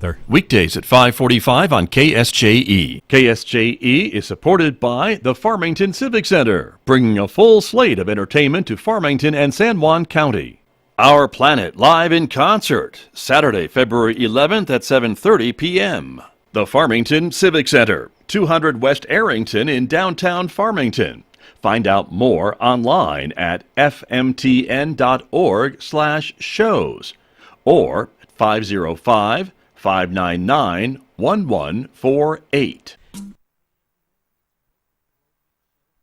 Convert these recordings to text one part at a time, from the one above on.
weather. Weekdays at 5:45 on KSJE. KSJE is supported by the Farmington Civic Center, bringing a full slate of entertainment to Farmington and San Juan County. Our Planet live in concert, Saturday, February 11th at 7:30 p.m. The Farmington Civic Center, 200 West Arrington in downtown Farmington. Find out more online at fmtn.org/shows or 505-599-1148.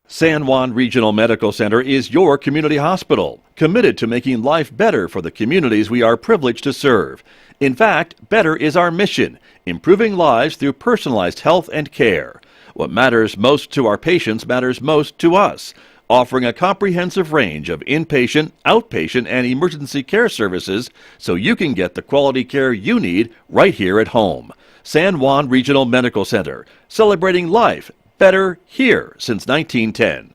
San Juan Regional Medical Center is your community hospital, committed to making life better for the communities we are privileged to serve. In fact, better is our mission, improving lives through personalized health and care. What matters most to our patients matters most to us, offering a comprehensive range of inpatient, outpatient, and emergency care services so you can get the quality care you need right here at home. San Juan Regional Medical Center, celebrating life better here since 1910.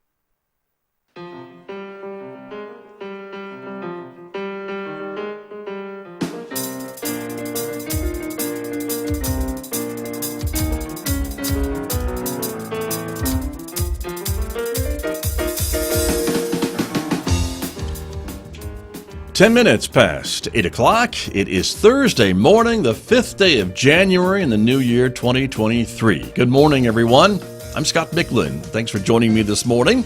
Ten minutes past 8 o'clock. It is Thursday morning, the 5th day of January in the new year 2023. Good morning, everyone. I'm Scott Michlin. Thanks for joining me this morning.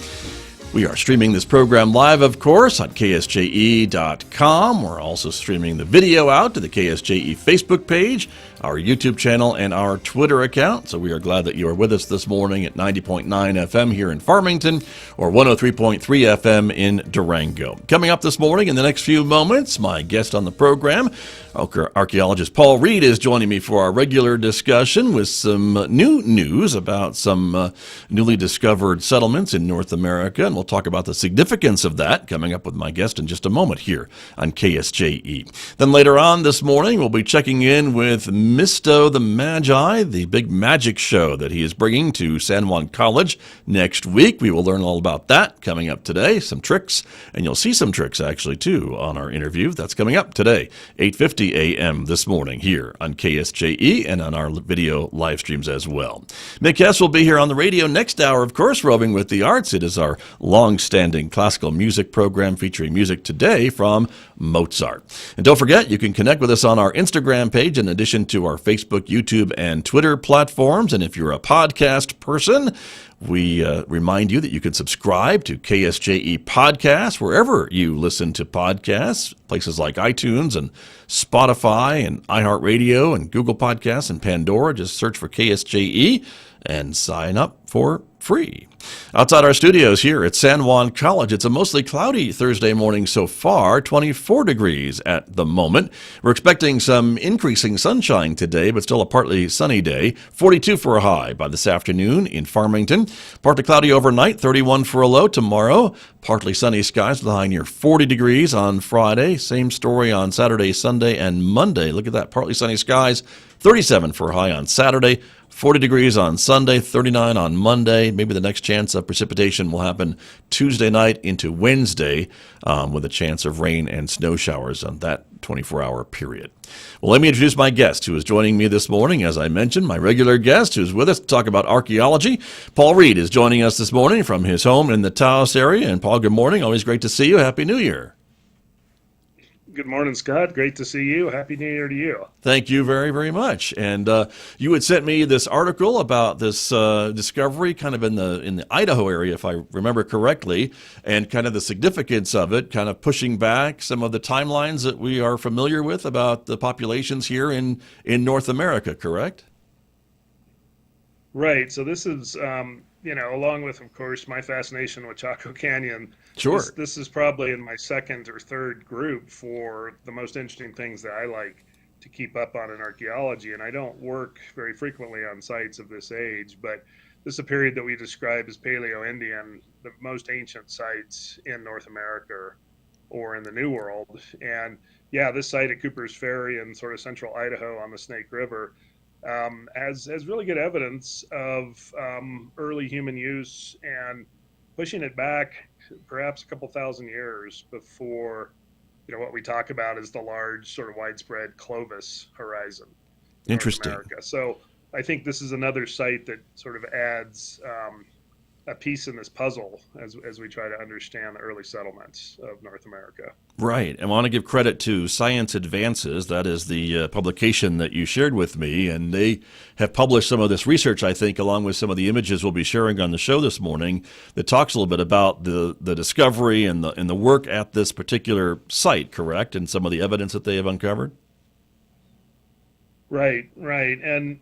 We are streaming this program live, of course, on KSJE.com. We're also streaming the video out to the KSJE Facebook page, our YouTube channel, and our Twitter account. So we are glad that you are with us this morning at 90.9 FM here in Farmington or 103.3 FM in Durango. Coming up this morning in the next few moments, my guest on the program, Archaeologist Paul Reed, is joining me for our regular discussion with some new news about some newly discovered settlements in North America. And we'll talk about the significance of that coming up with my guest in just a moment here on KSJE. Then later on this morning, we'll be checking in with Misto the Magi, the big magic show that he is bringing to San Juan College next week. We will learn all about that coming up today, some tricks, and you'll see some tricks actually too on our interview. That's coming up today, 8:50 a.m. this morning here on KSJE and on our video live streams as well. Mick Hess will be here on the radio next hour, of course, roving with the arts. It is our long-standing classical music program featuring music today from Mozart. And don't forget, you can connect with us on our Instagram page in addition to our Facebook, YouTube, and Twitter platforms. And if you're a podcast person, we remind you that you can subscribe to KSJE Podcasts wherever you listen to podcasts, places like iTunes and Spotify and iHeartRadio and Google Podcasts and Pandora. Just search for KSJE and sign up for free. Outside our studios here at San Juan College, it's a mostly cloudy Thursday morning so far, 24 degrees at the moment. We're expecting some increasing sunshine today, but still a partly sunny day. 42 for a high by this afternoon in Farmington. Partly cloudy overnight, 31 for a low tomorrow. Partly sunny skies with a high near 40 degrees on Friday. Same story on Saturday, Sunday, and Monday. Look at that, partly sunny skies, 37 for a high on Saturday. 40 degrees on Sunday, 39 on Monday. Maybe the next chance of precipitation will happen Tuesday night into Wednesday with a chance of rain and snow showers on that 24-hour period. Well, let me introduce my guest who is joining me this morning. As I mentioned, my regular guest who's with us to talk about archaeology. Paul Reed is joining us this morning from his home in the Taos area. And Paul, good morning. Always great to see you. Happy New Year. Good morning, Scott. Great to see you. Happy New Year to you. Thank you very, very much. And you had sent me this article about this discovery kind of in the Idaho area, if I remember correctly, and kind of the significance of it, kind of pushing back some of the timelines that we are familiar with about the populations here in North America, correct? Right. So this is, along with, of course, my fascination with Chaco Canyon. Sure. This is probably in my second or third group for the most interesting things that I like to keep up on in archaeology. And I don't work very frequently on sites of this age, but this is a period that we describe as Paleo-Indian, the most ancient sites in North America or in the New World. And yeah, this site at Cooper's Ferry in sort of central Idaho on the Snake River as really good evidence of early human use and pushing it back perhaps a couple thousand years before, what we talk about as the large sort of widespread Clovis horizon. North Interesting. America. So I think this is another site that sort of adds a piece in this puzzle as we try to understand the early settlements of North America. Right. I want to give credit to Science Advances. That is the publication that you shared with me. And they have published some of this research, I think, along with some of the images we'll be sharing on the show this morning, that talks a little bit about the discovery and the work at this particular site, correct? And some of the evidence that they have uncovered? Right, right. And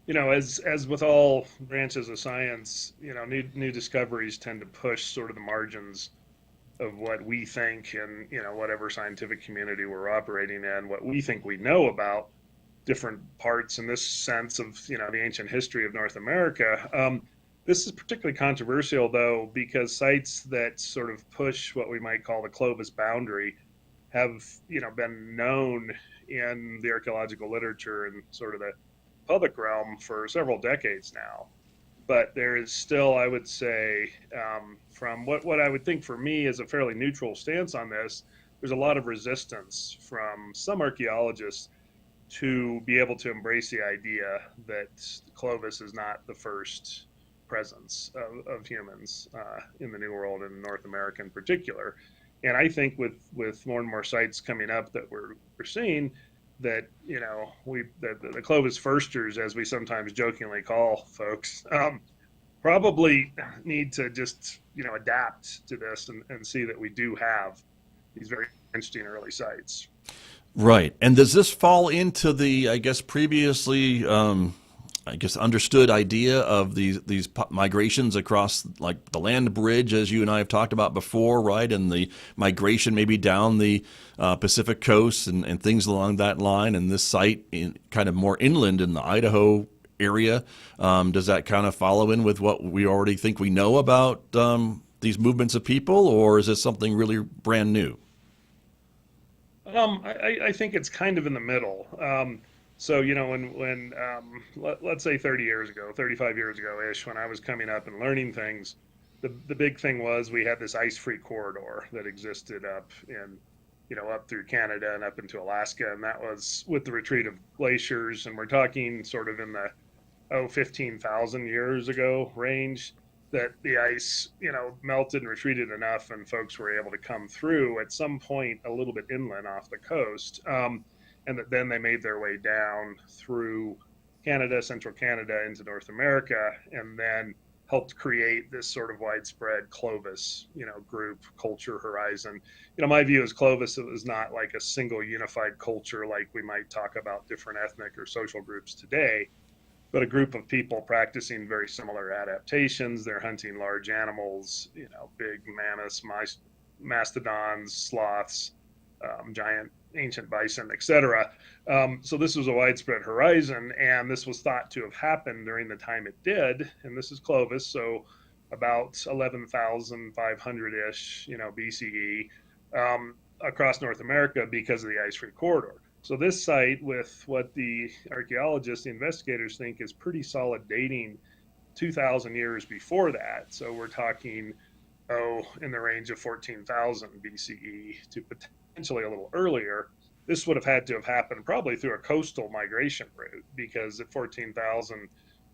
as with all branches of science, new discoveries tend to push sort of the margins of what we think and whatever scientific community we're operating in, what we think we know about different parts in this sense of the ancient history of North America. This is particularly controversial though because sites that sort of push what we might call the Clovis boundary have been known in the archaeological literature and sort of the public realm for several decades now. But there is still, I would say, from what I would think for me is a fairly neutral stance on this, there's a lot of resistance from some archaeologists to be able to embrace the idea that Clovis is not the first presence of humans in the New World and North America in particular. And I think with more and more sites coming up that we're seeing that the Clovis firsters, as we sometimes jokingly call folks, probably need to just adapt to this and see that we do have these very interesting early sites. Right. And does this fall into the, I guess, previously, understood idea of these migrations across like the land bridge, as you and I have talked about before, right? And the migration maybe down the Pacific coast and things along that line. And this site in kind of more inland in the Idaho area, does that kind of follow in with what we already think we know about these movements of people, or is this something really brand new? I think it's kind of in the middle. So, let's say 30 years ago, 35 years ago ish, when I was coming up and learning things, the big thing was we had this ice-free corridor that existed up up through Canada and up into Alaska. And that was with the retreat of glaciers. And we're talking sort of in the, 15,000 years ago range that the ice, melted and retreated enough and folks were able to come through at some point a little bit inland off the coast. And that then they made their way down through Canada, central Canada, into North America, and then helped create this sort of widespread Clovis, group culture horizon. My view is Clovis is not like a single unified culture like we might talk about different ethnic or social groups today, but a group of people practicing very similar adaptations. They're hunting large animals, big mammoths, mastodons, sloths, giant ancient bison, etc. So this was a widespread horizon, and this was thought to have happened during the time it did. And this is Clovis, so about 11,500-ish, BCE, across North America because of the ice-free corridor. So this site, with what the archaeologists, the investigators think is pretty solid dating 2,000 years before that. So we're talking, in the range of 14,000 BCE to potentially a little earlier. This would have had to have happened probably through a coastal migration route, because at 14,000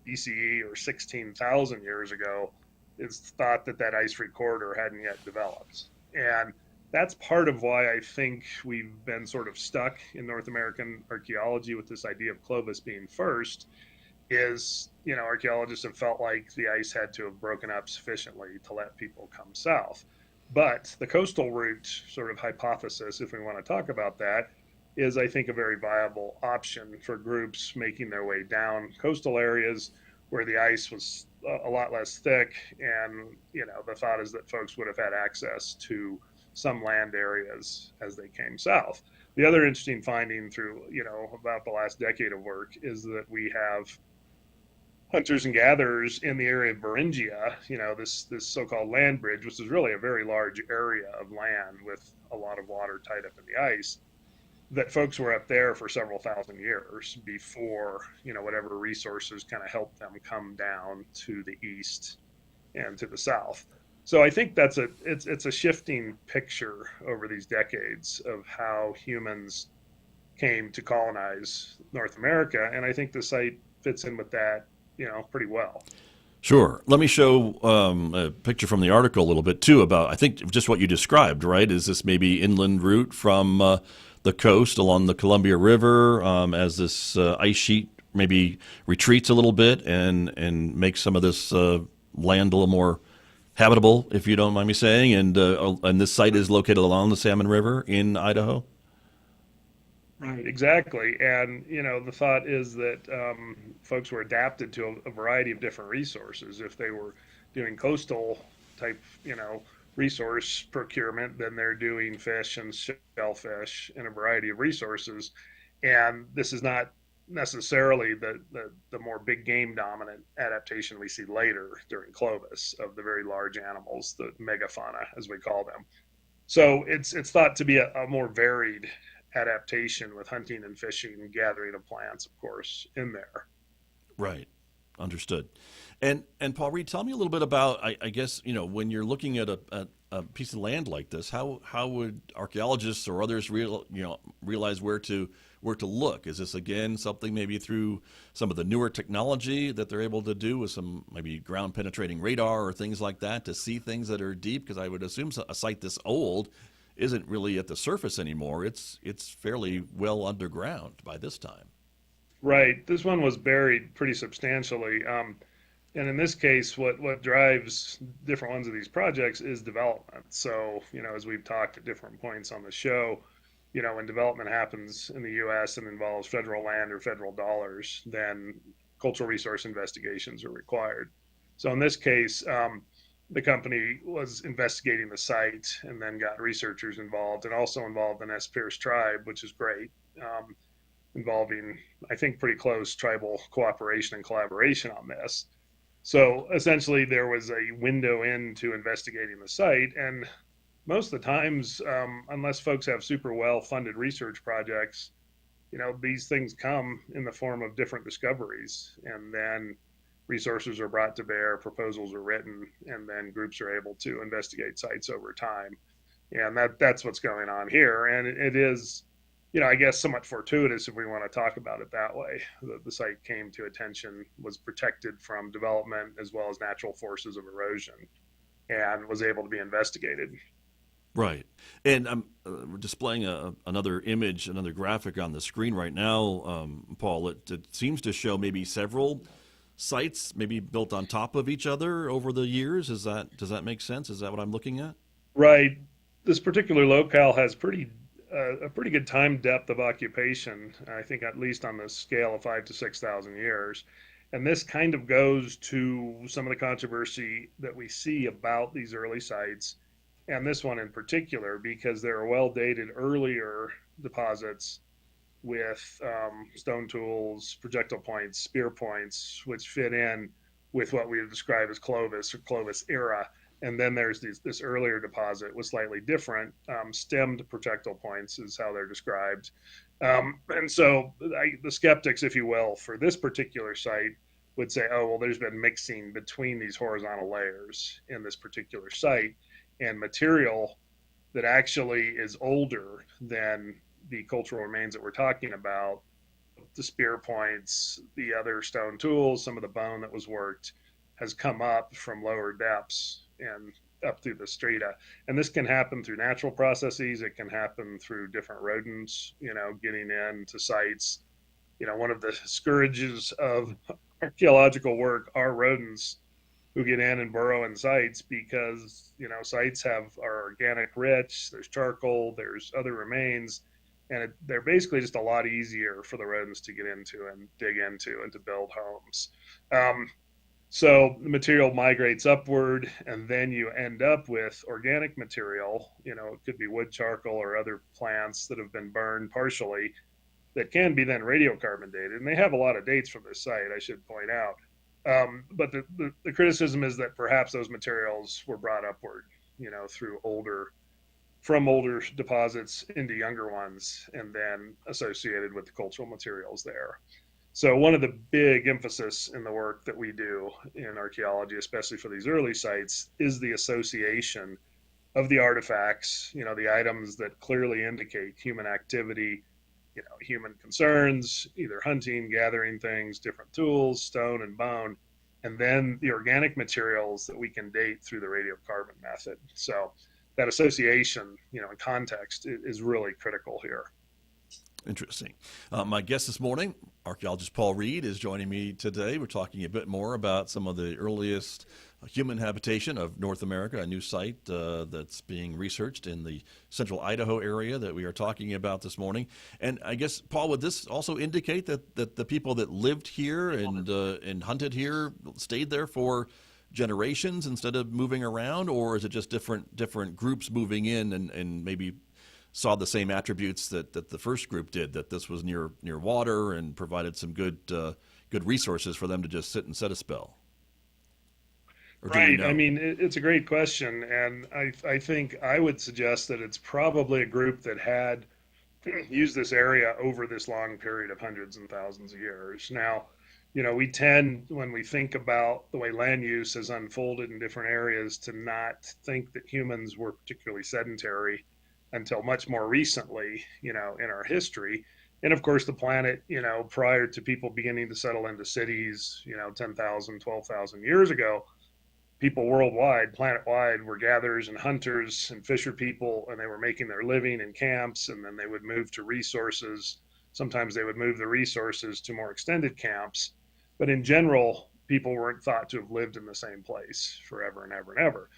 BCE or 16,000 years ago, it's thought that ice-free corridor hadn't yet developed. And that's part of why I think we've been sort of stuck in North American archaeology with this idea of Clovis being first, is, archaeologists have felt like the ice had to have broken up sufficiently to let people come south. But the coastal route sort of hypothesis, if we want to talk about that, is, I think, a very viable option for groups making their way down coastal areas where the ice was a lot less thick. And, the thought is that folks would have had access to some land areas as they came south. The other interesting finding through, about the last decade of work is that we have hunters and gatherers in the area of Beringia, this so-called land bridge, which is really a very large area of land with a lot of water tied up in the ice, that folks were up there for several thousand years before, whatever resources kind of helped them come down to the east and to the south. So I think it's a shifting picture over these decades of how humans came to colonize North America. And I think the site fits in with that, pretty well. Sure. Let me show a picture from the article a little bit too about, I think, just what you described, right? Is this maybe inland route from the coast along the Columbia River as this ice sheet maybe retreats a little bit and makes some of this land a little more habitable, if you don't mind me saying? And this site is located along the Salmon River in Idaho? Right, exactly. And, the thought is that folks were adapted to a variety of different resources. If they were doing coastal type, resource procurement, then they're doing fish and shellfish and a variety of resources. And this is not necessarily the more big game dominant adaptation we see later during Clovis of the very large animals, the megafauna, as we call them. So it's thought to be a more varied adaptation with hunting and fishing and gathering of plants, of course, in there. Right. Understood. And Paul Reed, tell me a little bit about, I guess, when you're looking at a piece of land like this, how would archaeologists or others realize where to look? Is this again something maybe through some of the newer technology that they're able to do with some maybe ground penetrating radar or things like that to see things that are deep? Because I would assume a site this old isn't really at the surface anymore. It's fairly well underground by this time. Right. This one was buried pretty substantially. And in this case, what drives different ones of these projects is development. So, as we've talked at different points on the show, when development happens in the U.S. and involves federal land or federal dollars, then cultural resource investigations are required. So in this case, the company was investigating the site and then got researchers involved and also involved the Nez Perce tribe, which is great, involving, I think, pretty close tribal cooperation and collaboration on this. So essentially, there was a window into investigating the site. And most of the times, unless folks have super well funded research projects, these things come in the form of different discoveries. And then resources are brought to bear, proposals are written, and then groups are able to investigate sites over time. And that's what's going on here. And it is, I guess, somewhat fortuitous if we want to talk about it that way. The site came to attention, was protected from development as well as natural forces of erosion, and was able to be investigated. Right. And I'm displaying another image, another graphic on the screen right now, Paul. It seems to show maybe several sites maybe built on top of each other over the years. Does that make sense? Is that what I'm looking at? Right. This particular locale has a pretty good time depth of occupation. I think at least on the scale of 5 to 6,000 years. And this kind of goes to some of the controversy that we see about these early sites, and this one in particular, because there are well dated earlier deposits with stone tools, projectile points, spear points, which fit in with what we would describe as Clovis or Clovis era. And then there's this earlier deposit with slightly different stemmed projectile points, is how they're described. And so the skeptics, if you will, for this particular site would say, oh, well, there's been mixing between these horizontal layers in this particular site, and material that actually is older than the cultural remains that we're talking about, the spear points, the other stone tools, some of the bone that was worked, has come up from lower depths and up through the strata. And this can happen through natural processes. It can happen through different rodents, getting into sites. One of the scourges of archaeological work are rodents who get in and burrow in sites because, sites are organic rich, there's charcoal, there's other remains, and they're basically just a lot easier for the rodents to get into and dig into and to build homes. So the material migrates upward, and then you end up with organic material. It could be wood charcoal or other plants that have been burned partially that can be then radiocarbon dated. And they have a lot of dates from this site, I should point out. But the criticism is that perhaps those materials were brought upward, through from older deposits into younger ones, and then associated with the cultural materials there. So one of the big emphasis in the work that we do in archaeology, especially for these early sites, is the association of the artifacts, the items that clearly indicate human activity human concerns, either hunting, gathering things, different tools, stone and bone, and then the organic materials that we can date through the radiocarbon method. So that association, and context is really critical here. Interesting. My guest this morning, archaeologist Paul Reed, is joining me today. We're talking a bit more about some of the earliest human habitation of North America, a new site that's being researched in the central Idaho area that we are talking about this morning. And I guess, Paul, would this also indicate that the people that lived here and hunted here stayed there for generations instead of moving around, or is it just different groups moving in and maybe saw the same attributes that the first group did, that this was near water and provided some good resources for them to just sit and set a spell? Or do we Right. I know? mean, it's a great question. And I think I would suggest that it's probably a group that had used this area over this long period of hundreds and thousands of years. Now, we tend, when we think about the way land use has unfolded in different areas, to not think that humans were particularly sedentary until much more recently, in our history. And of course, the planet, prior to people beginning to settle into cities, 10,000, 12,000 years ago, people worldwide, planet wide, were gatherers and hunters and fisher people, and they were making their living in camps, and then they would move to resources. Sometimes they would move the resources to more extended camps. But in general, people weren't thought to have lived in the same place forever and ever and ever.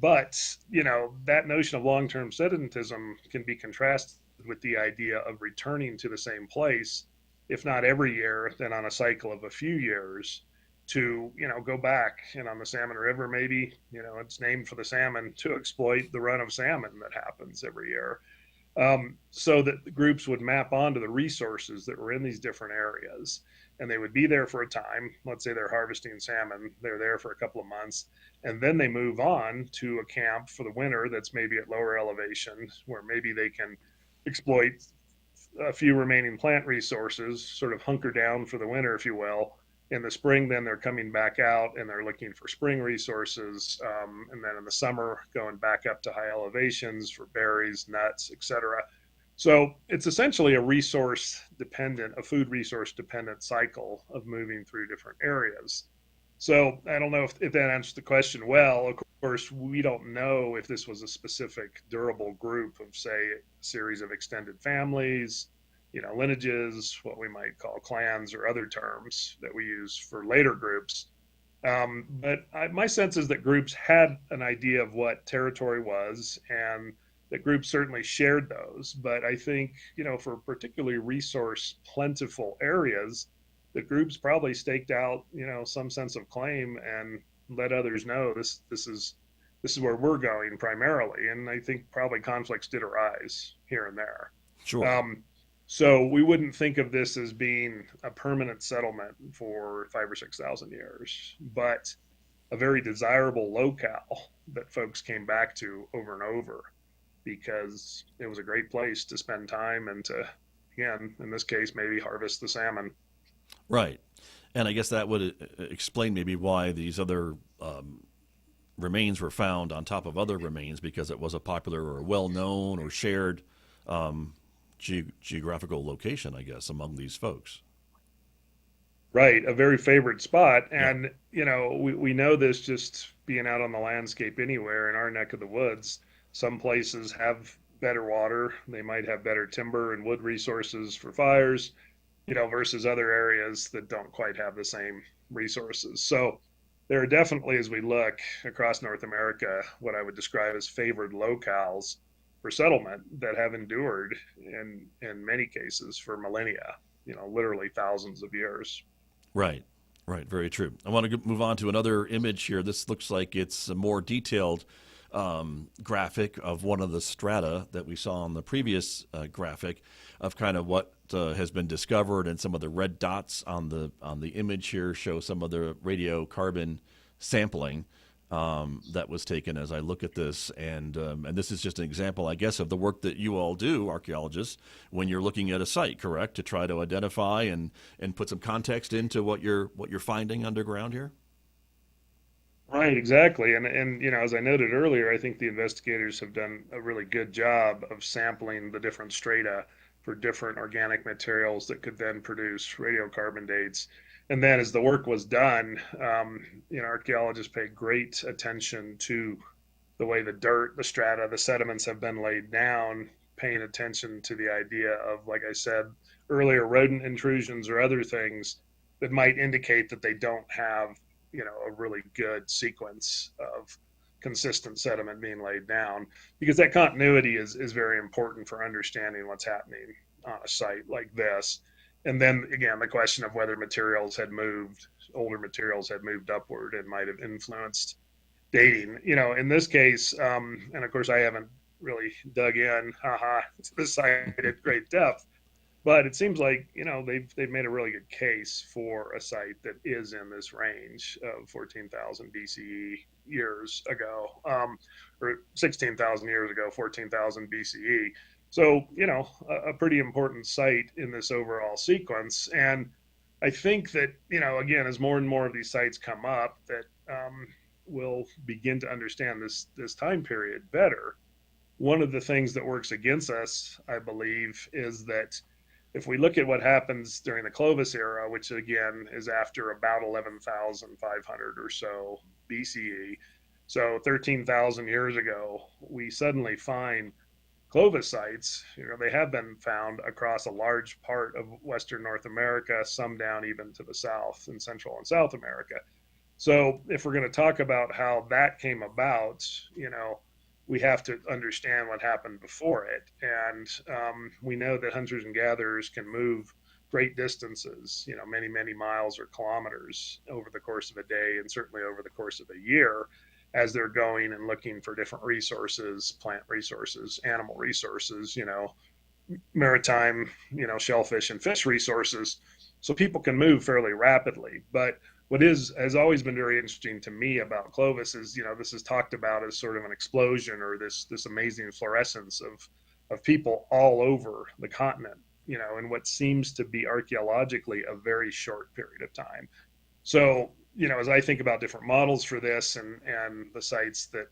But, that notion of long term sedentism can be contrasted with the idea of returning to the same place, if not every year, then on a cycle of a few years to go back. And on the Salmon River, maybe it's named for the salmon, to exploit the run of salmon that happens every year, so that the groups would map onto the resources that were in these different areas, and they would be there for a time. Let's say they're harvesting salmon, they're there for a couple of months, and then they move on to a camp for the winter that's maybe at lower elevation, where maybe they can exploit a few remaining plant resources, sort of hunker down for the winter, if you will. In the spring, then they're coming back out and they're looking for spring resources. And then in the summer, going back up to high elevations for berries, nuts, etc. So it's essentially a food resource dependent cycle of moving through different areas. So I don't know if that answers the question well. Of course, we don't know if this was a specific durable group of, say, a series of extended families, lineages, what we might call clans or other terms that we use for later groups. But my sense is that groups had an idea of what territory was, and that groups certainly shared those. But I think, for particularly resource plentiful areas, the groups probably staked out, some sense of claim and let others know this is where we're going primarily. And I think probably conflicts did arise here and there. Sure. So we wouldn't think of this as being a permanent settlement for 5 or 6 thousand years, but a very desirable locale that folks came back to over and over because it was a great place to spend time and to, again, in this case, maybe harvest the salmon. Right. And I guess that would explain maybe why these other remains were found on top of other remains, because it was a popular or well-known or shared um, geographical location, I guess, among these folks. Right, a very favored spot. Yeah. And, we know this just being out on the landscape anywhere in our neck of the woods. Some places have better water, they might have better timber and wood resources for fires, versus other areas that don't quite have the same resources. So there are definitely, as we look across North America, what I would describe as favored locales for settlement that have endured in many cases for millennia, literally thousands of years. Right. Right. Very true. I want to move on to another image here. This looks like it's a more detailed graphic of one of the strata that we saw on the previous graphic, of kind of what has been discovered, and some of the red dots on the image here show some of the radiocarbon sampling that was taken. As I look at this, and this is just an example, I guess, of the work that you all do, archaeologists, when you're looking at a site, correct, to try to identify and put some context into what you're finding underground here. Right, exactly. And as I noted earlier, I think the investigators have done a really good job of sampling the different strata for different organic materials that could then produce radiocarbon dates. And then as the work was done, archaeologists paid great attention to the way the dirt, the strata, the sediments have been laid down, paying attention to the idea of, like I said earlier, rodent intrusions or other things that might indicate that they don't have, a really good sequence of consistent sediment being laid down, because that continuity is very important for understanding what's happening on a site like this. And then again, the question of whether older materials had moved upward and might have influenced dating. In this case, and of course, I haven't really dug in, to the site at great depth, but it seems like they've made a really good case for a site that is in this range of 14,000 BCE years ago, or 16,000 years ago, 14,000 BCE. So a pretty important site in this overall sequence. And I think that again, as more and more of these sites come up, that we'll begin to understand this time period better. One of the things that works against us, I believe, is that if we look at what happens during the Clovis era, which again is after about 11,500 or so BCE, so 13,000 years ago, we suddenly find Clovis sites. They have been found across a large part of Western North America, some down even to the south in Central and South America. So if we're going to talk about how that came about, we have to understand what happened before it. And we know that hunters and gatherers can move great distances, many, many miles or kilometers over the course of a day, and certainly over the course of a year, as they're going and looking for different resources, plant resources, animal resources, maritime, shellfish and fish resources. So people can move fairly rapidly. But what has always been very interesting to me about Clovis is, this is talked about as sort of an explosion, or this amazing fluorescence of people all over the continent, in what seems to be archaeologically a very short period of time. So, as I think about different models for this, and the sites that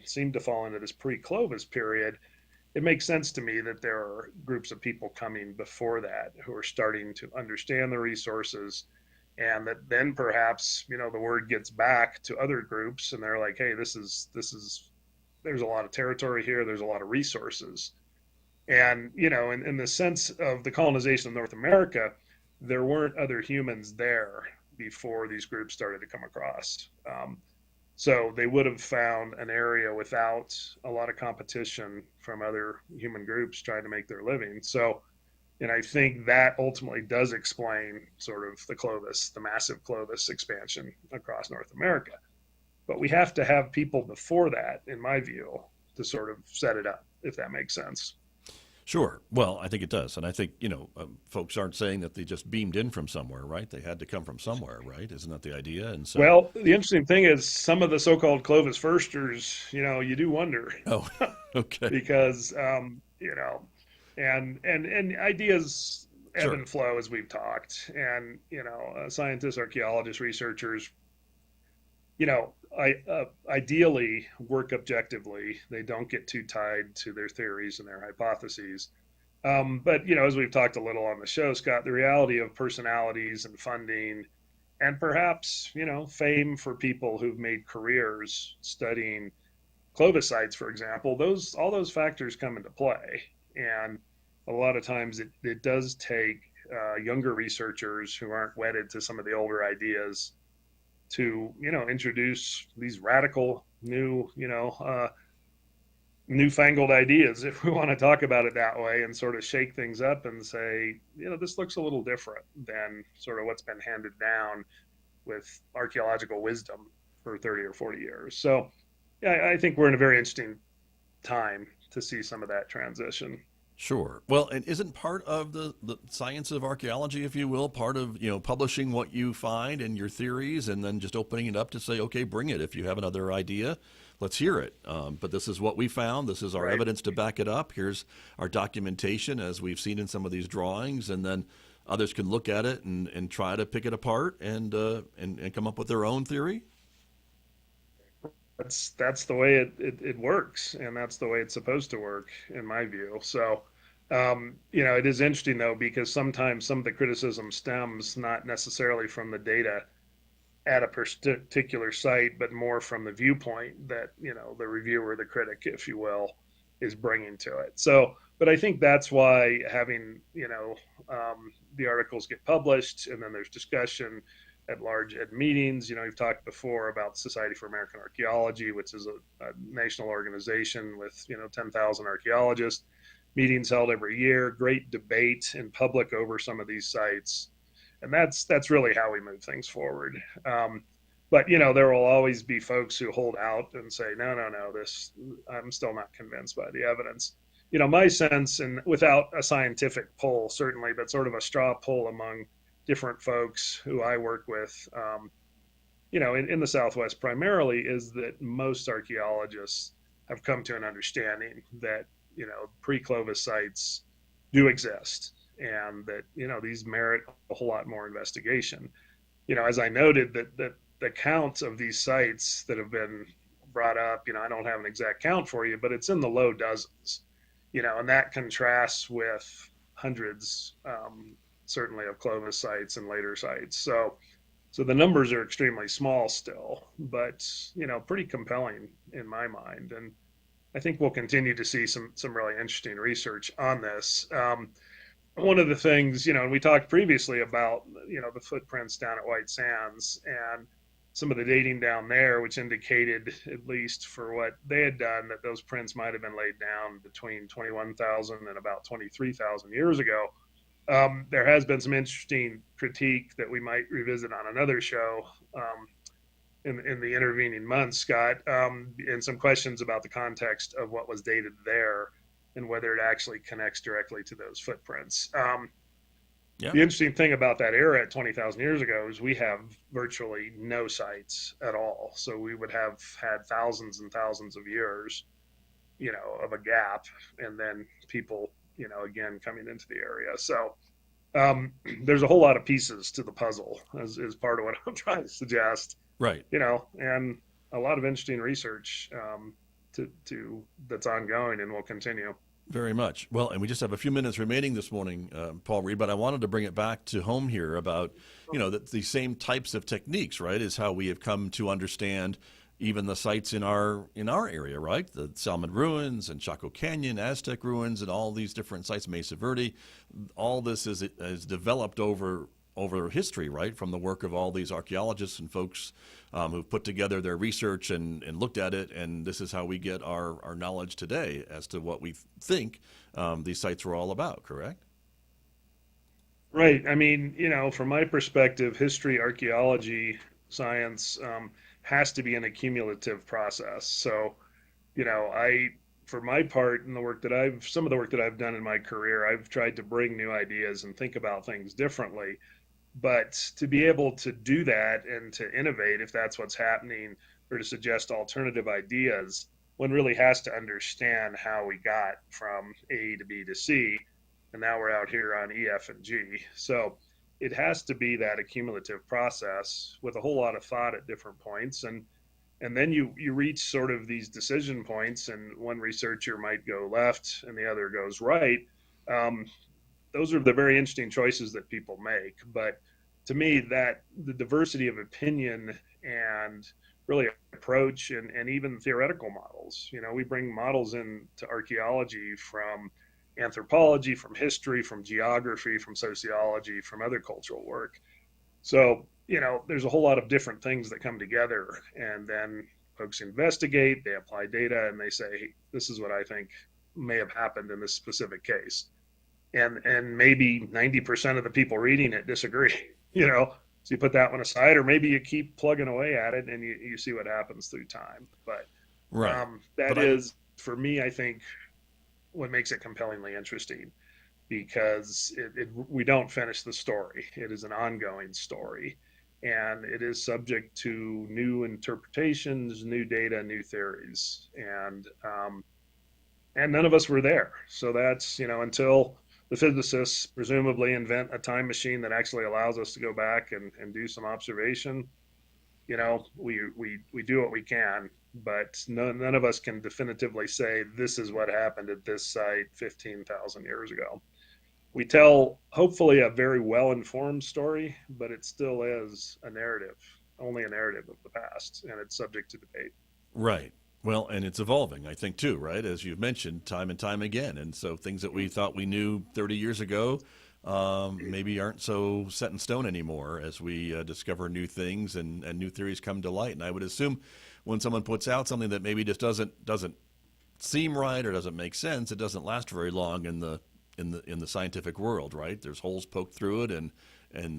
seem to fall into this pre-Clovis period, it makes sense to me that there are groups of people coming before that who are starting to understand the resources, and that then perhaps the word gets back to other groups, and they're like, hey, there's a lot of territory here, there's a lot of resources. And in the sense of the colonization of North America, there weren't other humans there before these groups started to come across. So they would have found an area without a lot of competition from other human groups trying to make their living. So, and I think that ultimately does explain sort of the massive Clovis expansion across North America. But we have to have people before that, in my view, to sort of set it up, if that makes sense. Sure. Well, I think it does. And I think, folks aren't saying that they just beamed in from somewhere, right? They had to come from somewhere, right? Isn't that the idea? And so, well, the interesting thing is some of the so-called Clovis firsters, you do wonder. Oh, okay. Because, and ideas ebb and flow, as we've talked. And, scientists, archaeologists, researchers, ideally work objectively. They don't get too tied to their theories and their hypotheses. But, as we've talked a little on the show, Scott, the reality of personalities and funding, and perhaps, fame for people who've made careers studying Clovis sites, for example, all those factors come into play. And a lot of times it does take younger researchers who aren't wedded to some of the older ideas to introduce these radical newfangled ideas, if we want to talk about it that way, and sort of shake things up and say, this looks a little different than sort of what's been handed down with archaeological wisdom for 30 or 40 years. So yeah, I think we're in a very interesting time to see some of that transition. Sure. Well, and isn't part of the science of archaeology, if you will, part of, publishing what you find and your theories, and then just opening it up to say, okay, bring it. If you have another idea, let's hear it. But this is what we found. This is our evidence to back it up. Here's our documentation, as we've seen in some of these drawings, and then others can look at it and try to pick it apart and come up with their own theory. That's the way it works, and that's the way it's supposed to work, in my view. So It is interesting though, because sometimes some of the criticism stems not necessarily from the data at a particular site, but more from the viewpoint that, the reviewer, the critic, if you will, is bringing to it. So, but I think that's why having, the articles get published and then there's discussion at large at meetings. We've talked before about Society for American Archaeology, which is a national organization with, 10,000 archaeologists, meetings held every year, great debate in public over some of these sites, and that's really how we move things forward. But there will always be folks who hold out and say, no, no, no, this I'm still not convinced by the evidence. My sense, and without a scientific poll certainly, but sort of a straw poll among different folks who I work with, in the Southwest primarily, is that most archaeologists have come to an understanding that pre-Clovis sites do exist, and that these merit a whole lot more investigation. As I noted, that the count of these sites that have been brought up, I don't have an exact count for you, but it's in the low dozens. And that contrasts with hundreds, certainly, of Clovis sites and later sites. So the numbers are extremely small still, but pretty compelling in my mind. And I think we'll continue to see some really interesting research on this. One of the things, and we talked previously about, the footprints down at White Sands and some of the dating down there, which indicated, at least for what they had done, that those prints might have been laid down between 21,000 and about 23,000 years ago. There has been some interesting critique that we might revisit on another show, in the intervening months, Scott, and some questions about the context of what was dated there and whether it actually connects directly to those footprints. Yeah. The interesting thing about that era at 20,000 years ago is we have virtually no sites at all. So we would have had thousands and thousands of years, of a gap, and then people, again, coming into the area. So there's a whole lot of pieces to the puzzle, is part of what I'm trying to suggest. Right. And a lot of interesting research that's ongoing and will continue. Very much. Well, and we just have a few minutes remaining this morning, Paul Reed, but I wanted to bring it back to home here about, that the same types of techniques, right, is how we have come to understand even the sites in our area, right? The Salmon Ruins and Chaco Canyon, Aztec ruins, and all these different sites, Mesa Verde. All this is developed over history, right, from the work of all these archaeologists and folks who've put together their research and looked at it, and this is how we get our knowledge today as to what we think these sites were all about, correct? Right. I mean, from my perspective, history, archaeology, science has to be an accumulative process. So, for my part, in some of the work that I've done in my career, I've tried to bring new ideas and think about things differently. But to be able to do that and to innovate, if that's what's happening, or to suggest alternative ideas, one really has to understand how we got from A to B to C, and now we're out here on E, F, and G. So it has to be that accumulative process with a whole lot of thought at different points, and then you reach sort of these decision points, and one researcher might go left and the other goes right. Those are the very interesting choices that people make. But to me, that the diversity of opinion and really approach, and even theoretical models, we bring models into archaeology from anthropology, from history, from geography, from sociology, from other cultural work. So, there's a whole lot of different things that come together, and then folks investigate, they apply data, and they say, hey, this is what I think may have happened in this specific case. And maybe 90% of the people reading it disagree, so you put that one aside, or maybe you keep plugging away at it and you see what happens through time. But Right. that is, for me, I think, what makes it compellingly interesting, because we don't finish the story. It is an ongoing story, and it is subject to new interpretations, new data, new theories, and none of us were there. So that's, until the physicists presumably invent a time machine that actually allows us to go back and do some observation, we do what we can but none of us can definitively say this is what happened at this site 15,000 years ago. We tell, hopefully, a very well informed story, but it still is a narrative, only a narrative of the past, and it's subject to debate. Right. Well, and it's evolving, I think, too, right? As you've mentioned time and time again. And so things that we thought we knew 30 years ago maybe aren't so set in stone anymore as we discover new things and new theories come to light. And I would assume when someone puts out something that maybe just doesn't seem right or doesn't make sense, it doesn't last very long in the scientific world, right? There's holes poked through it, and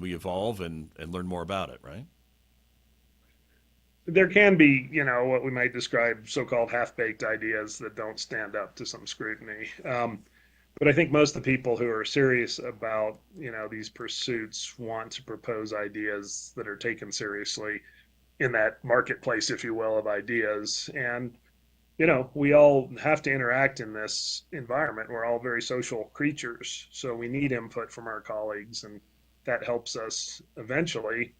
we evolve and learn more about it, right? There can be, what we might describe so-called half-baked ideas that don't stand up to some scrutiny. But I think most of the people who are serious about, these pursuits want to propose ideas that are taken seriously in that marketplace, if you will, of ideas. And, we all have to interact in this environment. We're all very social creatures, so we need input from our colleagues, and that helps us eventually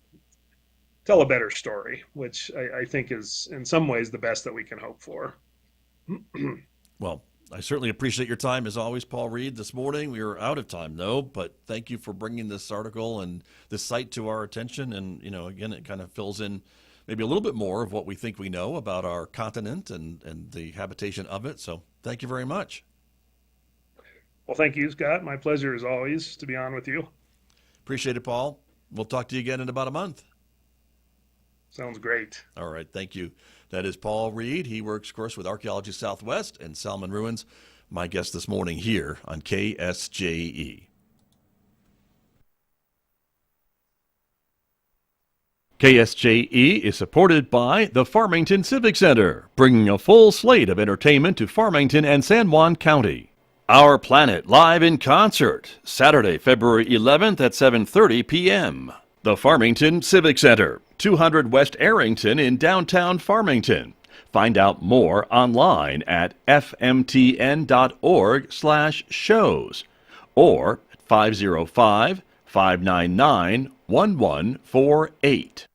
tell a better story, which I think is in some ways the best that we can hope for. Well, I certainly appreciate your time as always, Paul Reed. This morning we are out of time though, but thank you for bringing this article and this site to our attention. And again, it kind of fills in maybe a little bit more of what we think we know about our continent and the habitation of it. So thank you very much. Well, thank you, Scott. My pleasure as always to be on with you. Appreciate it, Paul. We'll talk to you again in about a month. Sounds great. All right, thank you. That is Paul Reed. He works, of course, with Archaeologist Southwest and Salmon Ruins. My guest this morning here on KSJE. KSJE is supported by the Farmington Civic Center, bringing a full slate of entertainment to Farmington and San Juan County. Our Planet live in concert, Saturday, February 11th at 7:30 p.m. The Farmington Civic Center, 200 West Arrington in downtown Farmington. Find out more online at fmtn.org/shows or at 505-599-1148.